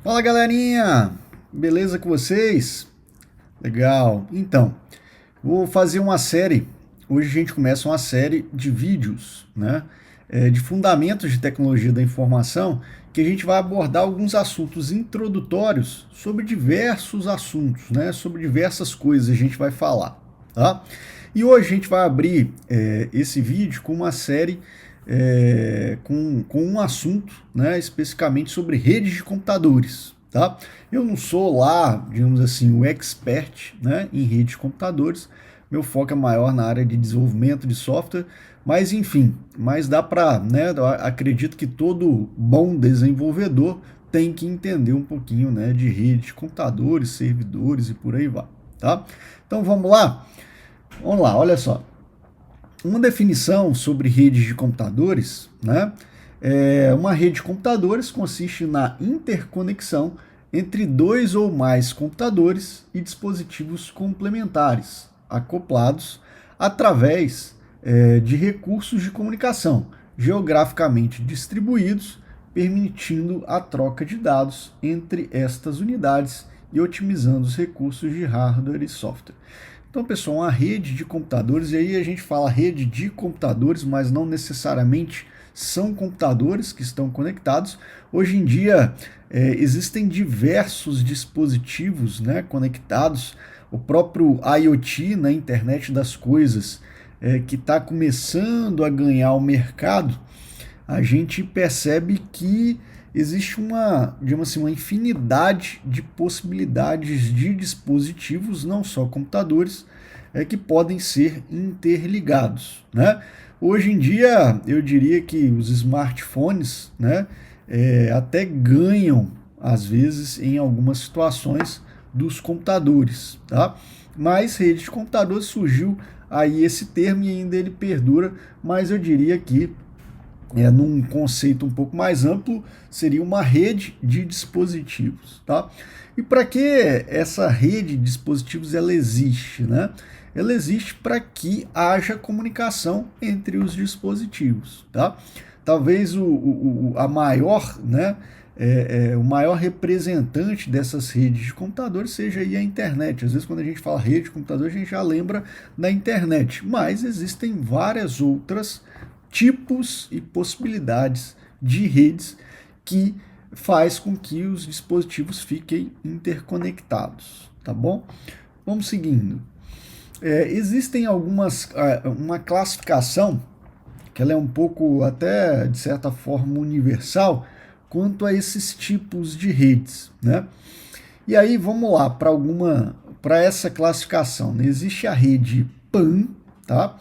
Fala galerinha, beleza com vocês? Legal, então, vou fazer uma série. Hoje a gente começa uma série de vídeos, né? De fundamentos de tecnologia da informação, que a gente vai abordar alguns assuntos introdutórios sobre diversos assuntos, né? Sobre diversas coisas a gente vai falar, tá? E hoje a gente vai abrir esse vídeo com uma série com um assunto, né, especificamente sobre redes de computadores, tá? Eu não sou lá, digamos assim, o expert, né, em redes de computadores. Meu foco é maior na área de desenvolvimento de software, mas enfim, mas dá para, né, acredito que todo bom desenvolvedor tem que entender um pouquinho, né, de rede de computadores, servidores e por aí vai, tá? Então vamos lá? Vamos lá, olha só. Uma definição sobre redes de computadores, né? Uma rede de computadores consiste na interconexão entre dois ou mais computadores e dispositivos complementares, acoplados através de recursos de comunicação geograficamente distribuídos, permitindo a troca de dados entre estas unidades e otimizando os recursos de hardware e software. Então, pessoal, uma rede de computadores, e aí a gente fala rede de computadores, mas não necessariamente são computadores que estão conectados. Hoje em dia, existem diversos dispositivos, né, conectados. O próprio IoT, na internet das coisas, que está começando a ganhar o mercado, a gente percebe que existe digamos assim, uma infinidade de possibilidades de dispositivos, não só computadores, que podem ser interligados, né? Hoje em dia, eu diria que os smartphones, né, até ganham, às vezes, em algumas situações, dos computadores, tá? Mas rede de computadores surgiu aí esse termo e ainda ele perdura, mas eu diria que num conceito um pouco mais amplo, seria uma rede de dispositivos, tá? E para que essa rede de dispositivos ela existe, né? Ela existe para que haja comunicação entre os dispositivos, tá? Talvez a maior, né, o maior representante dessas redes de computadores seja aí a internet. Às vezes quando a gente fala rede de computador, a gente já lembra da internet, mas existem várias outras tipos e possibilidades de redes que faz com que os dispositivos fiquem interconectados, tá bom? Vamos seguindo. Existem uma classificação que ela é um pouco até de certa forma universal quanto a esses tipos de redes, né? E aí vamos lá para essa classificação, né? Existe a rede PAN, tá?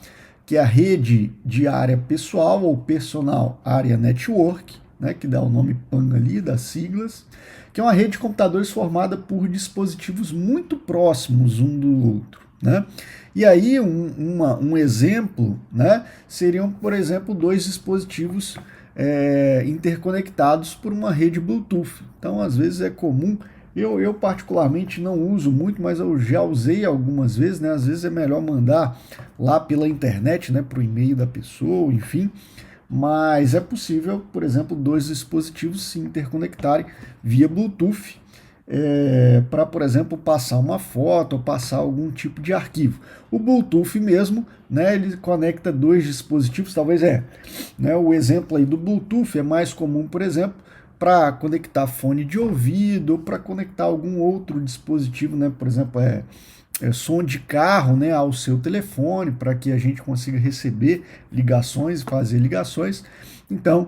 Que é a rede de área pessoal ou personal area network, né, que dá o nome PAN ali, das siglas, que é uma rede de computadores formada por dispositivos muito próximos um do outro, né? E aí um exemplo, né, seriam, por exemplo, dois dispositivos interconectados por uma rede Bluetooth. Então, às vezes é comum. Eu particularmente não uso muito, mas eu já usei algumas vezes, né? Às vezes é melhor mandar lá pela internet, né? Para o e-mail da pessoa, enfim. Mas é possível, por exemplo, dois dispositivos se interconectarem via Bluetooth para, por exemplo, passar uma foto ou passar algum tipo de arquivo. O Bluetooth mesmo, né? Ele conecta dois dispositivos, talvez né? O exemplo aí do Bluetooth é mais comum, por exemplo, para conectar fone de ouvido ou para conectar algum outro dispositivo, né? Por exemplo, som de carro, né, ao seu telefone, para que a gente consiga receber ligações e fazer ligações. Então,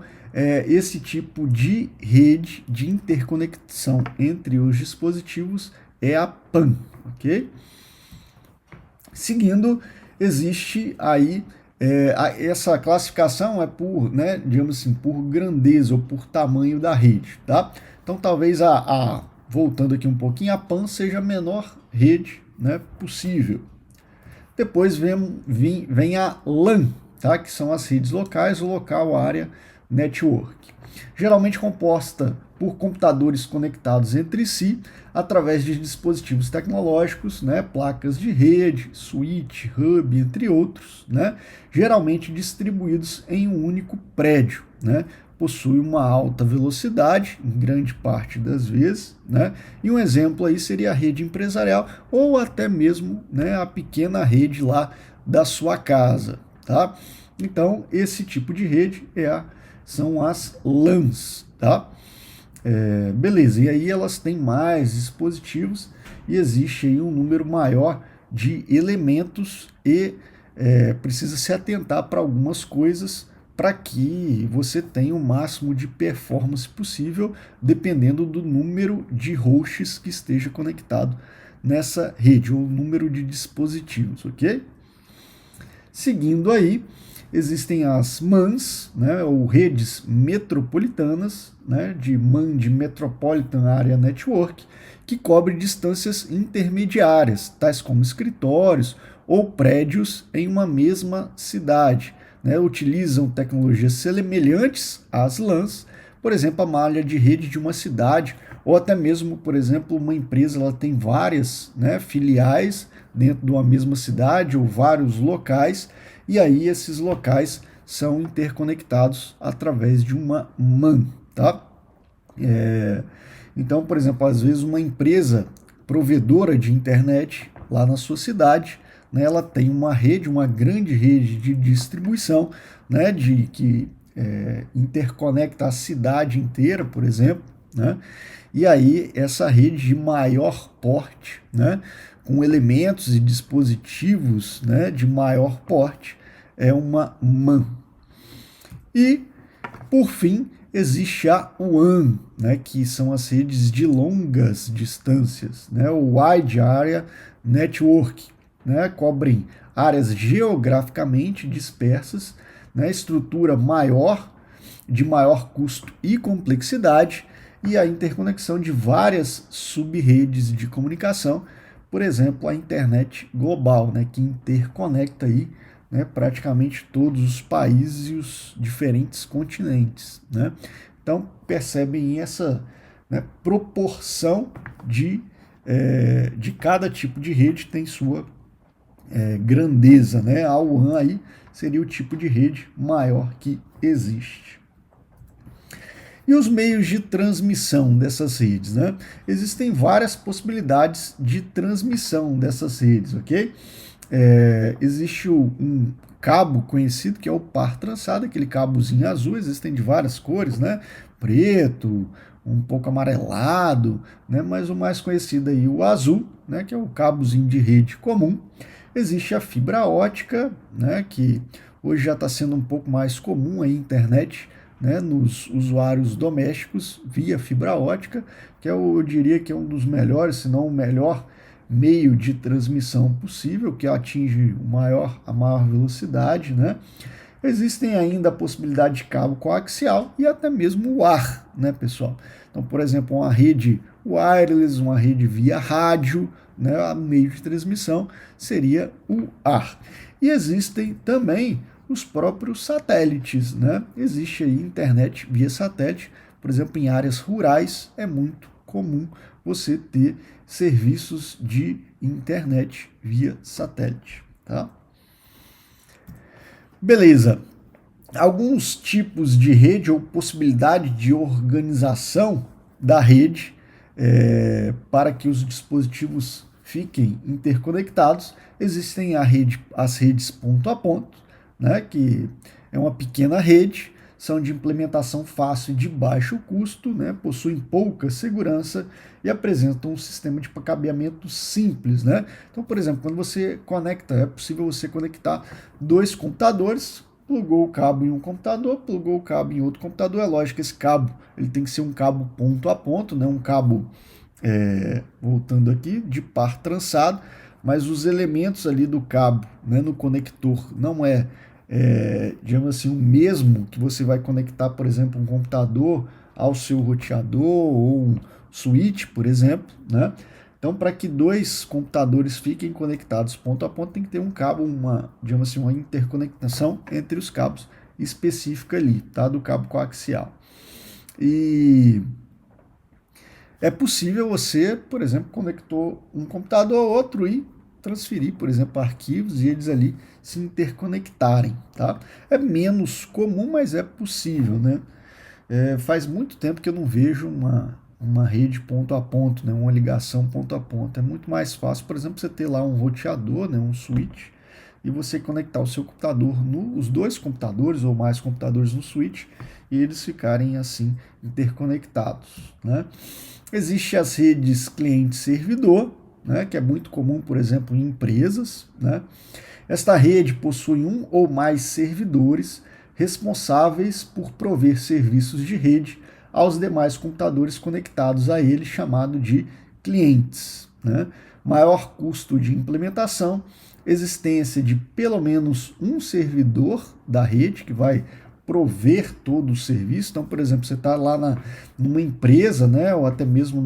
esse tipo de rede de interconexão entre os dispositivos é a PAN, ok? Seguindo, existe aí essa classificação é por, né, digamos assim, por grandeza ou por tamanho da rede, tá? Então talvez voltando aqui um pouquinho, a PAN seja a menor rede, né, possível. Depois vem a LAN, tá? Que são as redes locais, o local area network. Geralmente composta por computadores conectados entre si através de dispositivos tecnológicos, né, placas de rede, switch, hub, entre outros, né, geralmente distribuídos em um único prédio, né, possui uma alta velocidade, em grande parte das vezes, né? E um exemplo aí seria a rede empresarial ou até mesmo, né, a pequena rede lá da sua casa, tá? Então, esse tipo de rede são as LANs, tá? Beleza, e aí elas têm mais dispositivos e existe aí um número maior de elementos e precisa se atentar para algumas coisas para que você tenha o máximo de performance possível, dependendo do número de hosts que esteja conectado nessa rede, ou número de dispositivos, ok? Seguindo aí, existem as MANs, né, ou redes metropolitanas, né, de MAN, de Metropolitan Area Network, que cobre distâncias intermediárias, tais como escritórios ou prédios em uma mesma cidade. Né, utilizam tecnologias semelhantes às LANs, por exemplo, a malha de rede de uma cidade, ou até mesmo, por exemplo, uma empresa ela tem várias, né, filiais dentro de uma mesma cidade ou vários locais, e aí esses locais são interconectados através de uma MAN, tá? Então, por exemplo, às vezes uma empresa provedora de internet lá na sua cidade, né, ela tem uma rede, uma grande rede de distribuição, né, que interconecta a cidade inteira, por exemplo, né? E aí essa rede de maior porte, né, com elementos e dispositivos, né, de maior porte, é uma MAN. E, por fim, existe a WAN, né, que são as redes de longas distâncias, né, o Wide Area Network, né, cobrem áreas geograficamente dispersas, né, estrutura maior, de maior custo e complexidade, e a interconexão de várias sub-redes de comunicação, por exemplo, a internet global, né, que interconecta aí, né, praticamente todos os países e os diferentes continentes, né? Então percebem essa, né, proporção de cada tipo de rede tem sua grandeza, né? A WAN aí seria o tipo de rede maior que existe. E os meios de transmissão dessas redes, né? Existem várias possibilidades de transmissão dessas redes, ok? Existe um cabo conhecido que é o par trançado, aquele cabozinho azul, existem de várias cores, né? Preto, um pouco amarelado, né? Mas o mais conhecido aí, o azul, né? Que é o cabozinho de rede comum. Existe a fibra ótica, né? Que hoje já está sendo um pouco mais comum a internet, né, nos usuários domésticos via fibra ótica, que eu diria que é um dos melhores, se não o melhor meio de transmissão possível, que atinge a maior velocidade, né? Existem ainda a possibilidade de cabo coaxial e até mesmo o ar, né, pessoal? Então, por exemplo, uma rede wireless, uma rede via rádio, né, o meio de transmissão seria o ar. E existem também os próprios satélites, né? Existe aí internet via satélite, por exemplo, em áreas rurais é muito comum você ter serviços de internet via satélite, tá? Beleza. Alguns tipos de rede ou possibilidade de organização da rede para que os dispositivos fiquem interconectados. Existem as redes ponto a ponto, né, que é uma pequena rede, são de implementação fácil e de baixo custo, né, possuem pouca segurança e apresentam um sistema de cabeamento simples, né? Então, por exemplo, quando você conecta, é possível você conectar dois computadores, plugou o cabo em um computador, plugou o cabo em outro computador. É lógico que esse cabo ele tem que ser um cabo ponto a ponto, né? Um cabo, voltando aqui, de par trançado, mas os elementos ali do cabo, né, no conector não digamos assim, o mesmo que você vai conectar, por exemplo, um computador ao seu roteador ou um switch, por exemplo, né? Então, para que dois computadores fiquem conectados ponto a ponto, tem que ter um cabo, digamos assim, uma interconexão entre os cabos específica ali, tá? Do cabo coaxial. E é possível você, por exemplo, conectou um computador ao outro e transferir, por exemplo, arquivos e eles ali se interconectarem, tá? É menos comum, mas é possível, né? Faz muito tempo que eu não vejo uma rede ponto a ponto, né, uma ligação ponto a ponto. É muito mais fácil, por exemplo, você ter lá um roteador, né, um switch, e você conectar o seu computador, os dois computadores ou mais computadores no switch, e eles ficarem assim interconectados, né? Existem as redes cliente-servidor, né, que é muito comum, por exemplo, em empresas, né? Esta rede possui um ou mais servidores responsáveis por prover serviços de rede aos demais computadores conectados a ele, chamado de clientes, né? Maior custo de implementação, existência de pelo menos um servidor da rede que vai prover todo o serviço. Então, por exemplo, você está lá numa empresa, né, ou até mesmo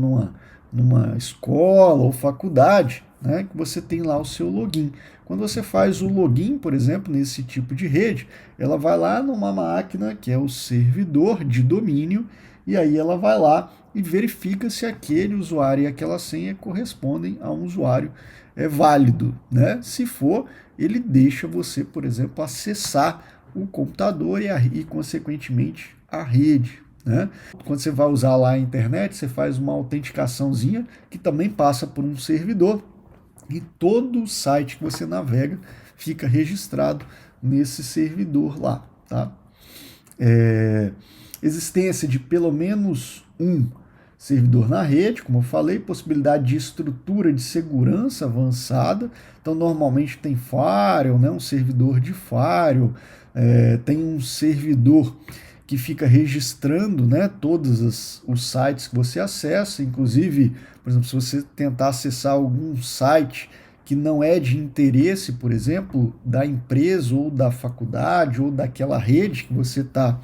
numa escola ou faculdade, né, que você tem lá o seu login. Quando você faz o login, por exemplo, nesse tipo de rede, ela vai lá numa máquina que é o servidor de domínio, e aí ela vai lá e verifica se aquele usuário e aquela senha correspondem a um usuário válido, né? Se for, ele deixa você, por exemplo, acessar o computador e consequentemente, a rede, né? Quando você vai usar lá a internet, você faz uma autenticaçãozinha que também passa por um servidor, e todo o site que você navega fica registrado nesse servidor lá, tá? Existência de pelo menos um servidor na rede, como eu falei, possibilidade de estrutura de segurança avançada. Então, normalmente tem firewall, né, um servidor de firewall, tem um servidor que fica registrando, né, todos os sites que você acessa, inclusive, por exemplo, se você tentar acessar algum site que não é de interesse, por exemplo, da empresa ou da faculdade ou daquela rede que você está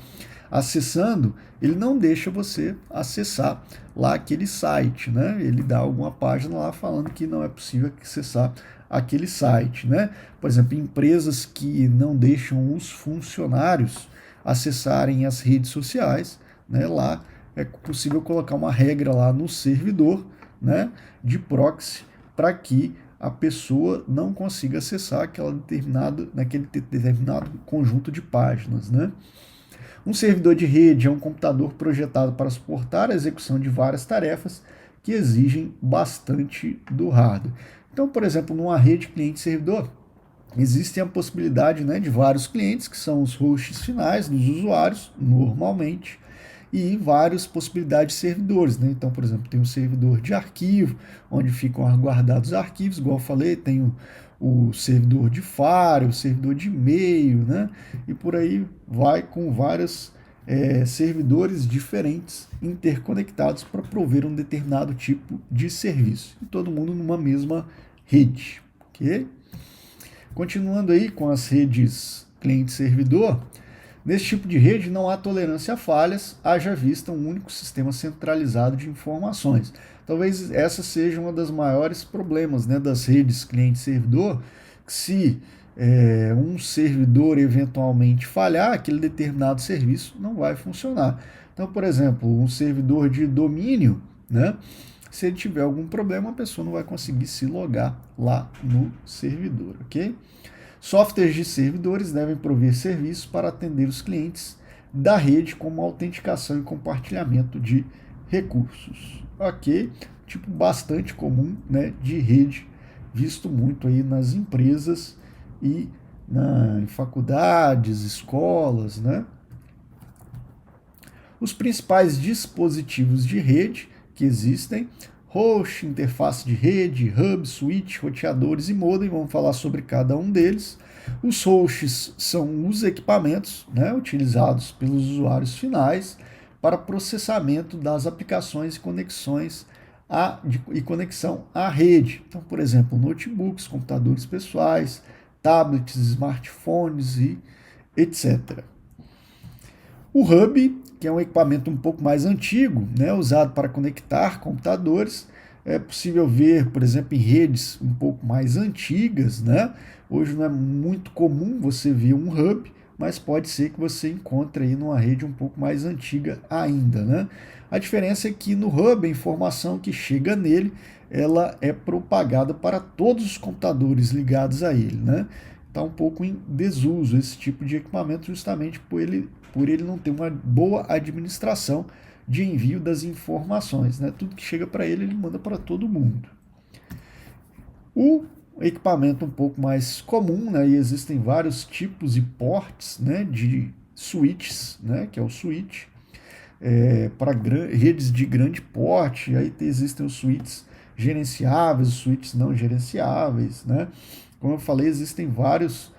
acessando, ele não deixa você acessar lá aquele site, né? Ele dá alguma página lá falando que não é possível acessar aquele site, né? Por exemplo, empresas que não deixam os funcionários acessarem as redes sociais, né? Lá é possível colocar uma regra lá no servidor, né, de proxy, para que a pessoa não consiga acessar naquele determinado conjunto de páginas, né? Um servidor de rede é um computador projetado para suportar a execução de várias tarefas que exigem bastante do hardware. Então, por exemplo, numa rede cliente-servidor, existe a possibilidade, né, de vários clientes, que são os hosts finais dos usuários, normalmente, e várias possibilidades de servidores, né? Então, por exemplo, tem um servidor de arquivo, onde ficam guardados os arquivos, igual eu falei, tem o servidor de firewall, o servidor de e-mail, né? E por aí vai com vários servidores diferentes interconectados para prover um determinado tipo de serviço. E todo mundo numa mesma rede, ok? Continuando aí com as redes cliente-servidor, nesse tipo de rede não há tolerância a falhas, haja vista um único sistema centralizado de informações. Talvez essa seja uma das maiores problemas, né, das redes cliente-servidor, que se um servidor eventualmente falhar, aquele determinado serviço não vai funcionar. Então, por exemplo, um servidor de domínio, né, se ele tiver algum problema, a pessoa não vai conseguir se logar lá no servidor, ok? Softwares de servidores devem prover serviços para atender os clientes da rede, como autenticação e compartilhamento de recursos. Ok? Tipo bastante comum, né, de rede, visto muito aí nas empresas e em faculdades, escolas, né? Os principais dispositivos de rede que existem: host, interface de rede, hub, switch, roteadores e modem. Vamos falar sobre cada um deles. Os hosts são os equipamentos, né, utilizados pelos usuários finais para processamento das aplicações e conexão à rede. Então, por exemplo, notebooks, computadores pessoais, tablets, smartphones e etc. O hub, que é um equipamento um pouco mais antigo, né, usado para conectar computadores, é possível ver, por exemplo, em redes um pouco mais antigas, né? Hoje não é muito comum você ver um hub, mas pode ser que você encontre aí numa rede um pouco mais antiga ainda, né? A diferença é que no hub a informação que chega nele, ela é propagada para todos os computadores ligados a ele, né? está um pouco em desuso esse tipo de equipamento, justamente por ele não ter uma boa administração de envio das informações, né? Tudo que chega para ele manda para todo mundo. O equipamento um pouco mais comum, né? E existem vários tipos e portes, né, de switches, né, que é o switch, para redes de grande porte. Aí existem os switches gerenciáveis, os switches não gerenciáveis, né? Como eu falei, existem vários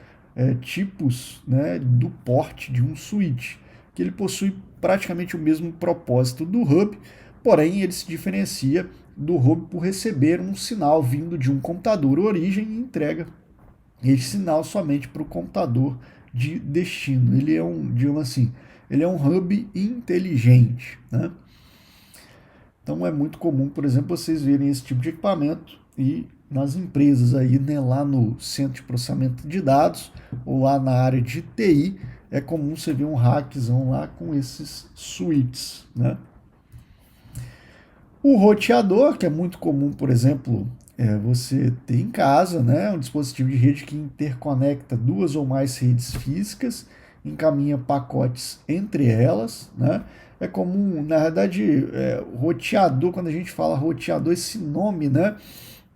tipos, né, do porte de um switch, que ele possui praticamente o mesmo propósito do hub, porém ele se diferencia do hub por receber um sinal vindo de um computador origem e entrega esse sinal somente para o computador de destino. Ele é digamos assim, ele é um hub inteligente, né? Então é muito comum, por exemplo, vocês verem esse tipo de equipamento e nas empresas aí, né, lá no centro de processamento de dados ou lá na área de TI, é comum você ver um rackzão lá com esses switches, né? O roteador, que é muito comum, por exemplo, você ter em casa, né, um dispositivo de rede que interconecta duas ou mais redes físicas, encaminha pacotes entre elas, né? É comum, na verdade, roteador, quando a gente fala roteador, esse nome, né,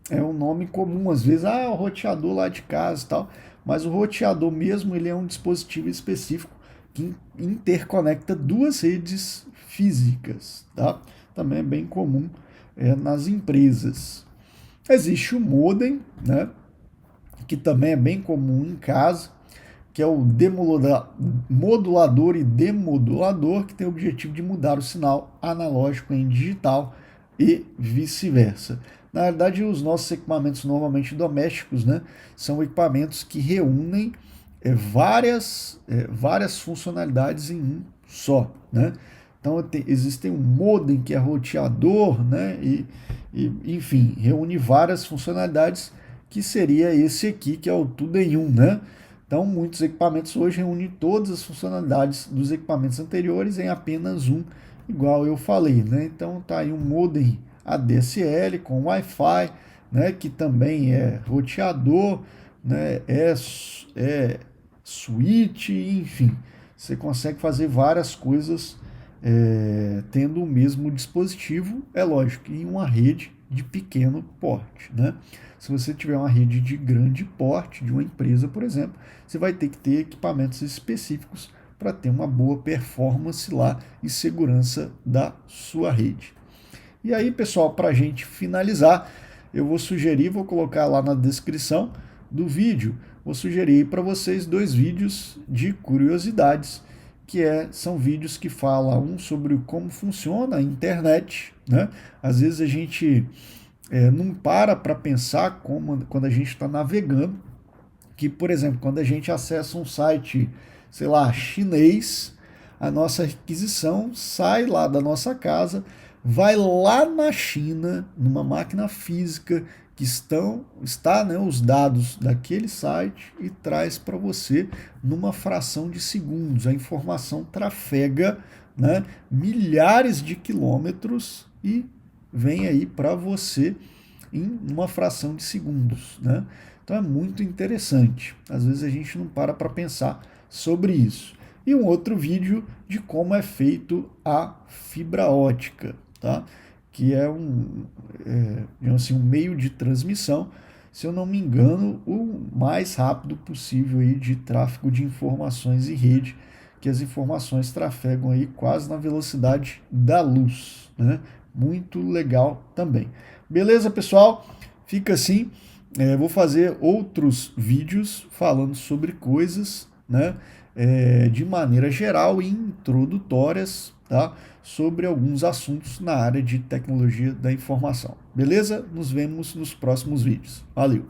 é um nome comum, às vezes, o roteador lá de casa e tal, mas o roteador mesmo, ele é um dispositivo específico que interconecta duas redes físicas, tá? Também é bem comum nas empresas. Existe o modem, né, que também é bem comum em casa, que é o modulador e demodulador, que tem o objetivo de mudar o sinal analógico em digital e vice-versa. Na verdade, os nossos equipamentos normalmente domésticos, né, são equipamentos que reúnem várias funcionalidades em um só, né? Então existem um modem que é roteador, né? Enfim, reúne várias funcionalidades, que seria esse aqui, que é o tudo em um, né? Então muitos equipamentos hoje reúnem todas as funcionalidades dos equipamentos anteriores em apenas um, igual eu falei, né? Então tá aí um modem ADSL com Wi-Fi, né? Que também é roteador, né? É switch, enfim, você consegue fazer várias coisas tendo o mesmo dispositivo, é lógico, em uma rede de pequeno porte, né? Se você tiver uma rede de grande porte, de uma empresa, por exemplo, você vai ter que ter equipamentos específicos para ter uma boa performance lá e segurança da sua rede. E aí, pessoal, para a gente finalizar, eu vou colocar lá na descrição do vídeo, vou sugerir para vocês 2 vídeos de curiosidades, que são vídeos que falam um sobre como funciona a internet, né? Às vezes a gente não para pensar quando a gente está navegando, que, por exemplo, quando a gente acessa um site, sei lá, chinês, a nossa requisição sai lá da nossa casa, vai lá na China, numa máquina física, que está, né, os dados daquele site e traz para você numa fração de segundos. A informação trafega, né, milhares de quilômetros e vem aí para você em uma fração de segundos, né? Então é muito interessante. Às vezes a gente não para pensar sobre isso. E um outro vídeo de como é feito a fibra ótica, tá? Que é assim, um meio de transmissão, se eu não me engano, o mais rápido possível aí de tráfego de informações em rede, que as informações trafegam aí quase na velocidade da luz, né? Muito legal também. Beleza, pessoal? Fica assim. Vou fazer outros vídeos falando sobre coisas, né, de maneira geral e introdutórias, tá, sobre alguns assuntos na área de tecnologia da informação. Beleza? Nos vemos nos próximos vídeos. Valeu!